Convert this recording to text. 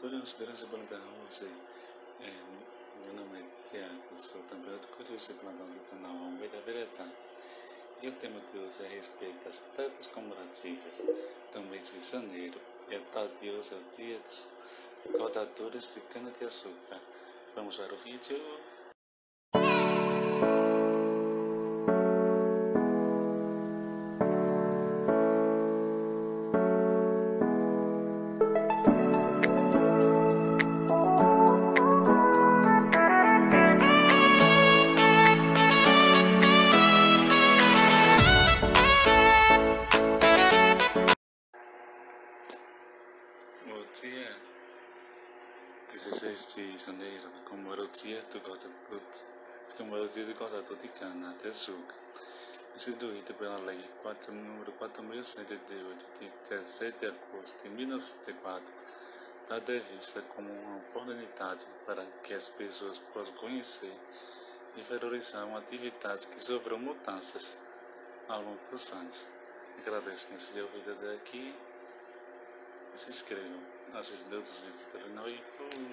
Esperança Branca Rosa. Meu nome é Tiago, sou também outro curioso e plantão do canal Ovelha Veredas. E o tema de hoje é a respeito das datas comemorativas do mês de janeiro. E a data de hoje é o dia dos cortadores de cana-de-açúcar. Vamos para o vídeo. O dia 16 de janeiro comemora o dia do cortador de cana-de-açúcar, instituído pela Lei número 4.188, de 17 de agosto de 1904, dada é vista como uma oportunidade para que as pessoas possam conhecer e valorizar uma atividade que sofreu mudanças ao longo dos anos. Agradeço quem se deu vida até aqui. Se inscrevam, assistam outros vídeos do canal e fui!